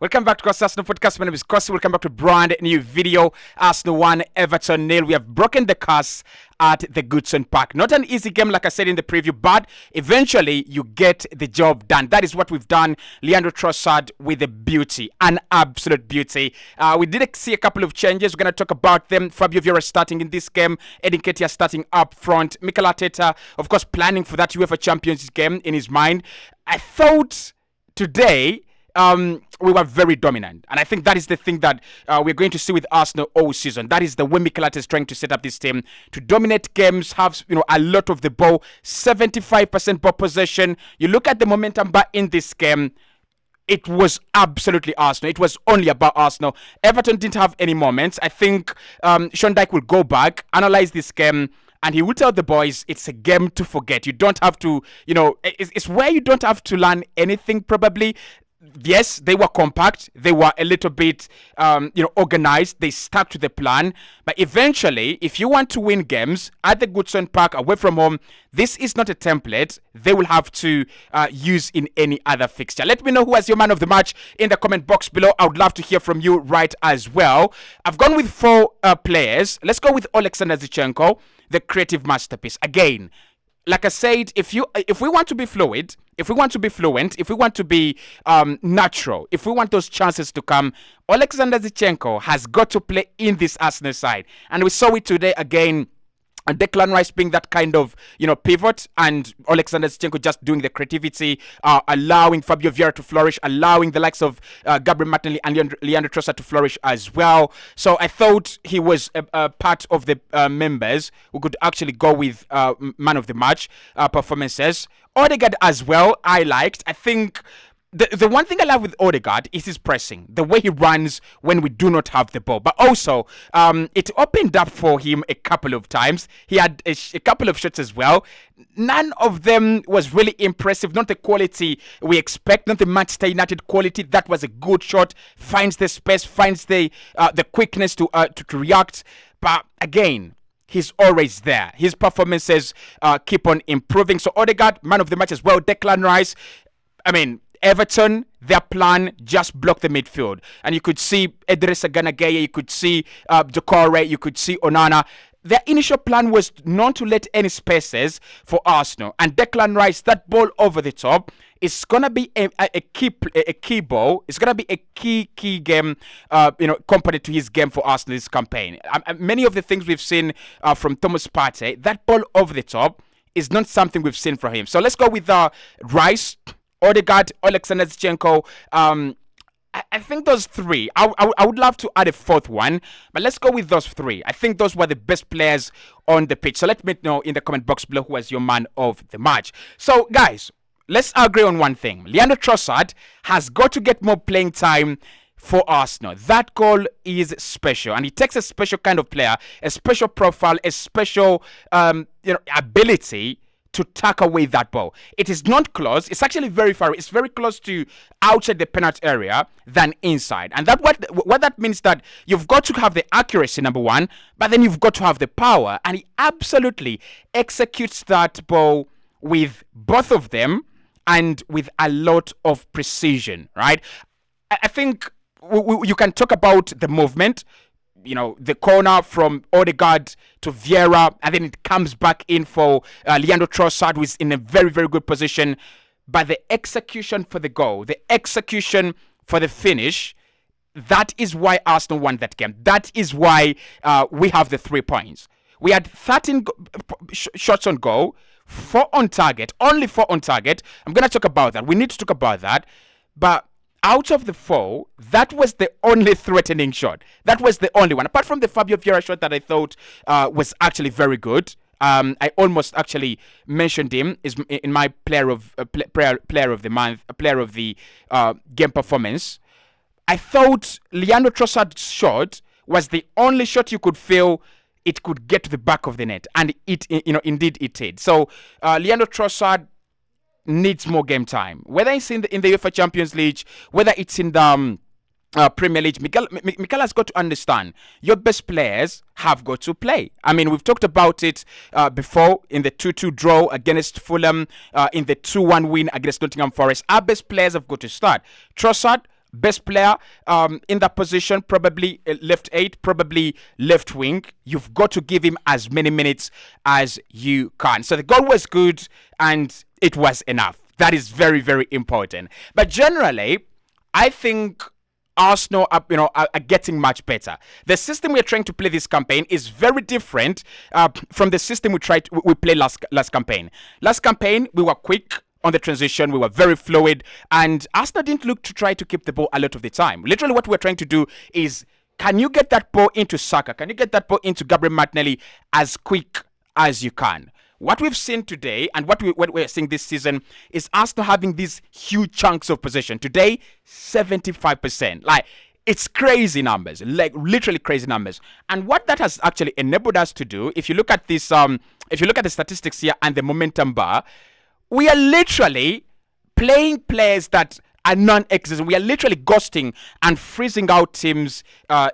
Welcome back to Cossy Arsenal Podcast. My name is Cossy. Welcome back to brand new video. Arsenal 1, Everton 0. We have broken the curse at the Goodson Park. Not an easy game, like I said in the preview, but eventually you get the job done. That is what we've done. Leandro Trossard with a beauty, an absolute beauty. We did see a couple of changes. We're going to talk about them. Fabio Vieira starting in this game. Edin Ketia starting up front. Mikel Arteta, of course, planning for that UEFA Champions League game in his mind. I thought today we were very dominant, and I think that is the thing that we're going to see with Arsenal all season. That is the way Mikel Arteta is trying to set up this team to dominate games, have a lot of the ball, 75% ball possession. You look at the momentum bar in this game. It was absolutely Arsenal. It was only about Arsenal. Everton didn't have any moments. I think Sean Dyche will go back, analyze this game, and he will tell the boys it's a game to forget. You don't have to, it's where you don't have to learn anything probably. Yes, they were compact. They were a little bit, organized. They stuck to the plan. But eventually, if you want to win games at the Goodson Park, away from home, this is not a template they will have to use in any other fixture. Let me know who was your man of the match in the comment box below. I would love to hear from you right as well. I've gone with 4 players. Let's go with Alexander Zinchenko, the creative masterpiece. Again, like I said, if we want to be fluid, if we want to be fluent, if we want to be natural, if we want those chances to come, Alexander Zinchenko has got to play in this Arsenal side. And we saw it today again. And Declan Rice being that kind of, pivot, and Alexander Zinchenko just doing the creativity, allowing Fabio Vieira to flourish, allowing the likes of Gabriel Martinelli and Leandro Trossard to flourish as well. So I thought he was a part of the members who could actually go with man of the match performances. Odegaard as well, I liked. I think the one thing I love with Odegaard is his pressing, the way he runs when we do not have the ball. But also, it opened up for him a couple of times. He had a couple of shots as well. None of them was really impressive. Not the quality we expect, not the Manchester United quality. That was a good shot. Finds the space, finds the quickness to react. But again, he's always there. His performances keep on improving. So Odegaard, man of the match as well. Declan Rice, Everton, their plan just blocked the midfield. And you could see Idrissa Gana Gueye, you could see Doucouré, you could see Onana. Their initial plan was not to let any spaces for Arsenal. And Declan Rice, that ball over the top, is going to be a key ball. It's going to be a key game, component to his game for Arsenal this campaign. Many of the things we've seen from Thomas Partey, that ball over the top is not something we've seen from him. So let's go with Rice, Odegaard, Alexander Zinchenko. I think those 3. I would love to add a 4th one, but let's go with those 3. I think those were the best players on the pitch. So let me know in the comment box below who was your man of the match. So guys, let's agree on one thing. Leandro Trossard has got to get more playing time for Arsenal. That goal is special, and it takes a special kind of player, a special profile, a special ability to tuck away that ball. It is not close. It's actually very far. It's very close to outside the penalty area than inside. And that what that means that you've got to have the accuracy, number one, but then you've got to have the power. And he absolutely executes that ball with both of them and with a lot of precision, right? I think you can talk about the movement, the corner from Odegaard to Vieira, and then it comes back in for Leandro Trossard, who is in a very, very good position. But the execution for the goal, the execution for the finish, that is why Arsenal won that game. That is why we have the 3 points. We had 13 shots on goal, 4 on target, only 4 on target. I'm going to talk about that. We need to talk about that. But out of the 4, that was the only threatening shot. That was the only one. Apart from the Fabio Vieira shot that I thought was actually very good. I almost actually mentioned him in my player of the month, player of the game performance. I thought Leandro Trossard's shot was the only shot you could feel it could get to the back of the net, and indeed it did. So Leandro Trossard needs more game time, whether it's in the UEFA Champions League, whether it's in the Premier League. Mikel has got to understand your best players have got to play. I mean, we've talked about it before in the 2-2 draw against Fulham, in the 2-1 win against Nottingham Forest. Our best players have got to start. Trossard, best player in that position, probably left 8, probably left wing. You've got to give him as many minutes as you can. So the goal was good and it was enough. That is very, very important. But generally, I think Arsenal are getting much better. The system we're trying to play this campaign is very different from the system we played last campaign. Last campaign, we were quick on the transition, we were very fluid, and Arsenal didn't look to try to keep the ball a lot of the time. Literally, what we're trying to do is, can you get that ball into Saka? Can you get that ball into Gabriel Martinelli as quick as you can? What we've seen today and what we're seeing this season is Arsenal having these huge chunks of possession. Today, 75%. Like, it's crazy numbers, like literally crazy numbers. And what that has actually enabled us to do, if you look at this, if you look at the statistics here and the momentum bar, we are literally playing players that are non-existent. We are literally ghosting and freezing out teams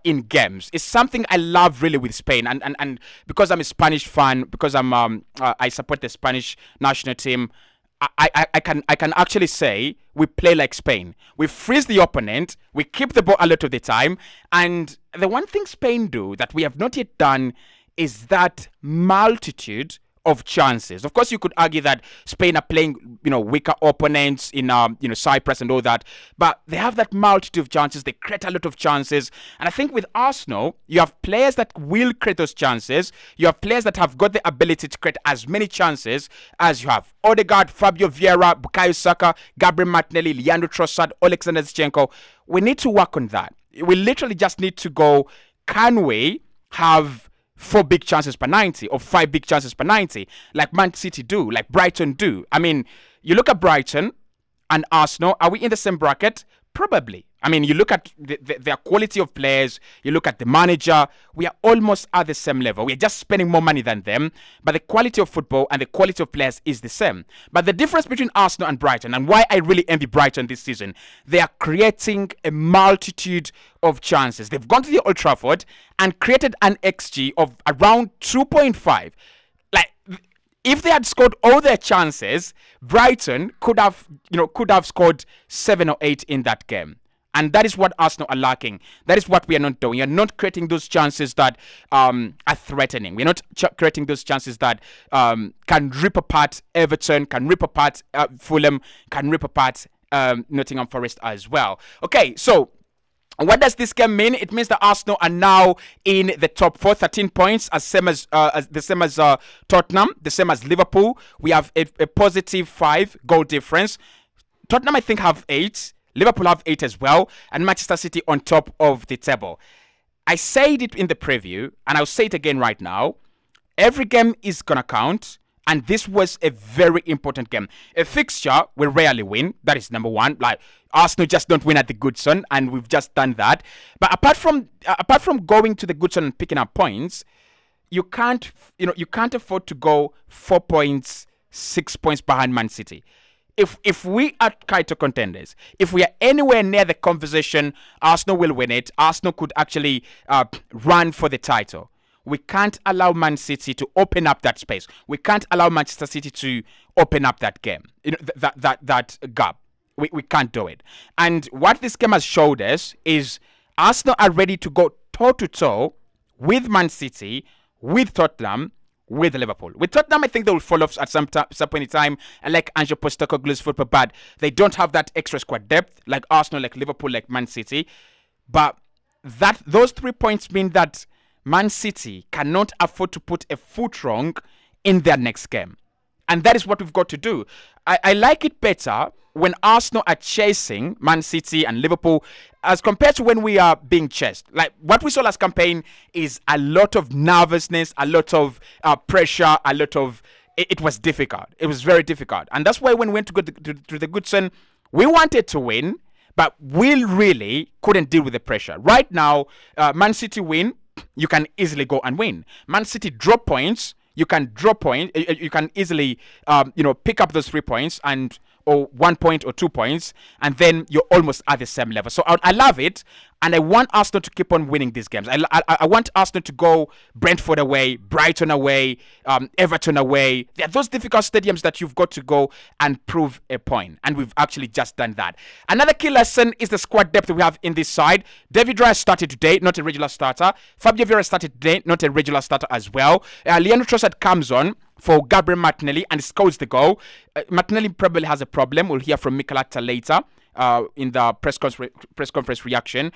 in games. It's something I love really with Spain, and because I'm a Spanish fan, because I support the Spanish national team. I can actually say we play like Spain. We freeze the opponent. We keep the ball a lot of the time. And the one thing Spain do that we have not yet done is that multitude of chances. Of course, you could argue that Spain are playing, weaker opponents in, Cyprus and all that, but they have that multitude of chances. They create a lot of chances, and I think with Arsenal, you have players that will create those chances. You have players that have got the ability to create as many chances as you have. Odegaard, Fabio Vieira, Bukayo Saka, Gabriel Martinelli, Leandro Trossard, Alexander Zinchenko. We need to work on that. We literally just need to go, can we have 4 big chances per 90 or 5 big chances per 90 like Man City do, like Brighton do? I mean, you look at Brighton and Arsenal, are we in the same bracket? Probably. I mean, you look at their quality of players, you look at the manager, we are almost at the same level. We're just spending more money than them, but the quality of football and the quality of players is the same. But the difference between Arsenal and Brighton, and why I really envy Brighton this season, they are creating a multitude of chances. They've gone to the Old Trafford and created an XG of around 2.5. Like, if they had scored all their chances, Brighton could have scored 7 or 8 in that game. And that is what Arsenal are lacking. That is what we are not doing. We are not creating those chances that are threatening. We're not creating those chances that can rip apart Everton, can rip apart Fulham, can rip apart Nottingham Forest as well. Okay, so what does this game mean? It means that Arsenal are now in the top 4, 13 points, the same as Tottenham, the same as Liverpool. We have a positive 5 goal difference. Tottenham, I think, have 8. Liverpool have 8 as well, and Manchester City on top of the table. I said it in the preview, and I'll say it again right now. Every game is gonna count, and this was a very important game. A fixture we rarely win. That is number one. Like, Arsenal just don't win at the Goodson, and we've just done that. But apart from going to the Goodson and picking up points, you can't afford to go 4 points, 6 points behind Man City. If we are title contenders, if we are anywhere near the conversation, Arsenal will win it. Arsenal could actually run for the title. We can't allow Man City to open up that space. We can't allow Manchester City to open up that game, that gap. We can't do it. And what this game has showed us is Arsenal are ready to go toe-to-toe with Man City, with Tottenham, with Liverpool. With Tottenham, I think they will fall off at some point in time. I like Ange Postecoglou's football, but they don't have that extra squad depth like Arsenal, like Liverpool, like Man City. But those 3 points mean that Man City cannot afford to put a foot wrong in their next game. And that is what we've got to do. I like it better when Arsenal are chasing Man City and Liverpool as compared to when we are being chased. Like, what we saw last campaign is a lot of nervousness, a lot of pressure, a lot of... It was difficult. It was very difficult. And that's why when we went to go to the Goodson, we wanted to win, but we really couldn't deal with the pressure. Right now, Man City win, you can easily go and win. Man City drop points, you can drop points. You can easily, pick up those 3 points or 1 point or 2 points, and then you're almost at the same level. So I love it. And I want Arsenal to keep on winning these games. I want Arsenal to go Brentford away, Brighton away, Everton away. There are those difficult stadiums that you've got to go and prove a point. And we've actually just done that. Another key lesson is the squad depth we have in this side. David Raya started today, not a regular starter. Fabio Vieira started today, not a regular starter as well. Leandro Trossard comes on for Gabriel Martinelli and scores the goal. Martinelli probably has a problem. We'll hear from Mikel Arteta later in the press conference reaction.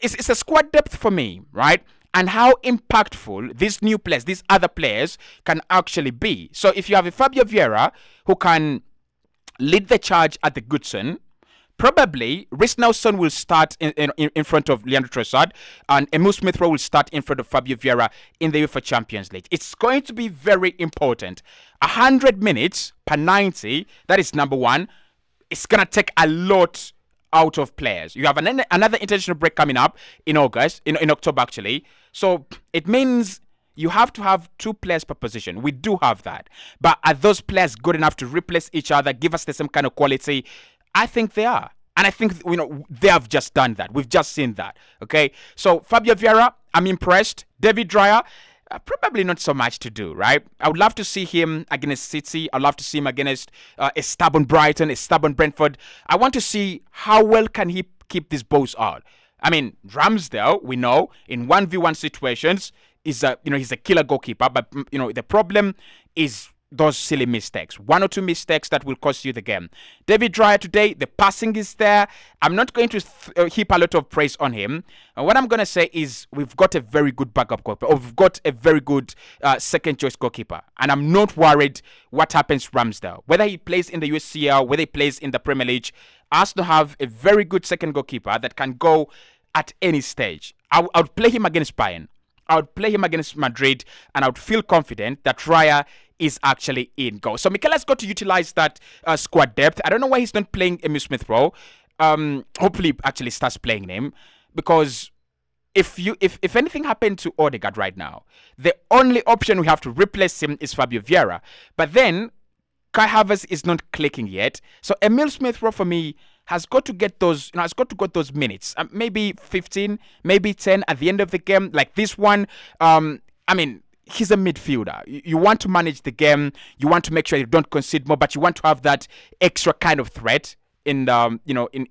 It's a squad depth for me, right? And how impactful these new players, these other players, can actually be. So if you have a Fabio Vieira who can lead the charge at the Goodson, probably Reece Nelson will start in front of Leandro Trossard, and Emile Smith-Rowe will start in front of Fabio Vieira in the UEFA Champions League. It's going to be very important. 100 minutes per 90, that is number one. It's going to take a lot out of players. You have another international break coming up in August, in October actually. So it means you have to have 2 players per position. We do have that. But are those players good enough to replace each other, give us the same kind of quality? I think they are. And I think, they have just done that. We've just seen that. Okay? So Fabio Vieira, I'm impressed. David Raya, probably not so much to do, right? I would love to see him against City. I'd love to see him against a stubborn Brighton, a stubborn Brentford. I want to see how well can he keep these balls out. I mean, Ramsdale, we know, in 1v1 situations, he's a killer goalkeeper. But, the problem is those silly mistakes. 1 or 2 mistakes that will cost you the game. David Raya today, the passing is there. I'm not going to heap a lot of praise on him. What I'm going to say is we've got a very good backup goalkeeper. Or we've got a very good second choice goalkeeper. And I'm not worried what happens to Ramsdale. Whether he plays in the USCL, whether he plays in the Premier League, Arsenal have a very good second goalkeeper that can go at any stage. I would play him against Bayern. I would play him against Madrid, and I would feel confident that Raya is actually in goal. So Mikel has got to utilize that squad depth. I don't know why he's not playing Emile Smith-Rowe. Hopefully he actually starts playing him, because if anything happened to Odegaard right now, the only option we have to replace him is Fabio Vieira. But then Kai Havertz is not clicking yet. So Emile Smith-Rowe for me has got to get those, get those minutes. Maybe 15, maybe 10 at the end of the game. Like this one, he's a midfielder. You want to manage the game. You want to make sure you don't concede more, but you want to have that extra kind of threat in the,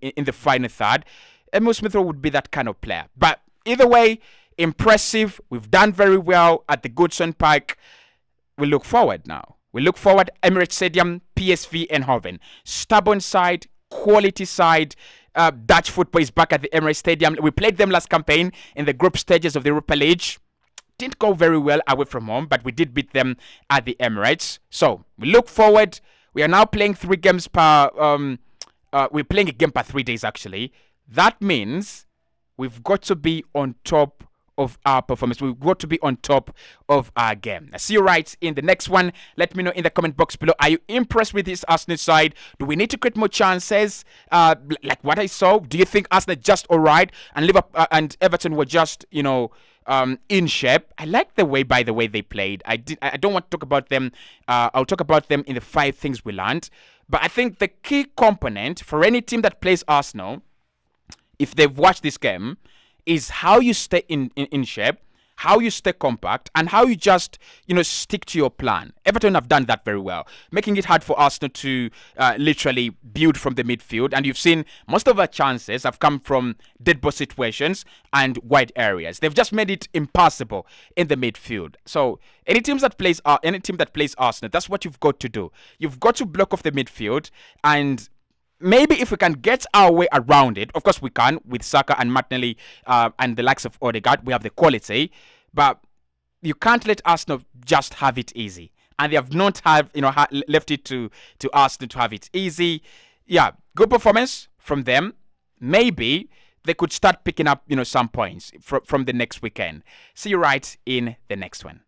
in the final third. Emile Smith-Rowe would be that kind of player. But either way, impressive. We've done very well at the Goodson Park. We look forward now. We look forward. Emirates Stadium, PSV Eindhoven. Stubborn side, quality side. Dutch football is back at the Emirates Stadium. We played them last campaign in the group stages of the Europa League. Didn't go very well away from home, but we did beat them at the Emirates. So we look forward. We are now playing 3 games per. We're playing a game per 3 days actually. That means we've got to be on top of our performance. We've got to be on top of our game. I see you right in the next one. Let me know in the comment box below. Are you impressed with this Arsenal side? Do we need to create more chances? Like what I saw? Do you think Arsenal just alright and Liverpool and Everton were just in shape? I like the way, by the way, they played. I don't want to talk about them. I'll talk about them in the 5 things we learned. But I think the key component for any team that plays Arsenal, if they've watched this game, is how you stay in shape, how you stay compact, and how you just, stick to your plan. Everton have done that very well, making it hard for Arsenal to literally build from the midfield. And you've seen most of our chances have come from dead ball situations and wide areas. They've just made it impossible in the midfield. So any team that plays Arsenal, that's what you've got to do. You've got to block off the midfield, and maybe if we can get our way around it, of course we can, with Saka and Martinelli and the likes of Odegaard, we have the quality, but you can't let Arsenal just have it easy. And they have not left it to Arsenal to have it easy. Yeah, good performance from them. Maybe they could start picking up, some points from the next weekend. See you right in the next one.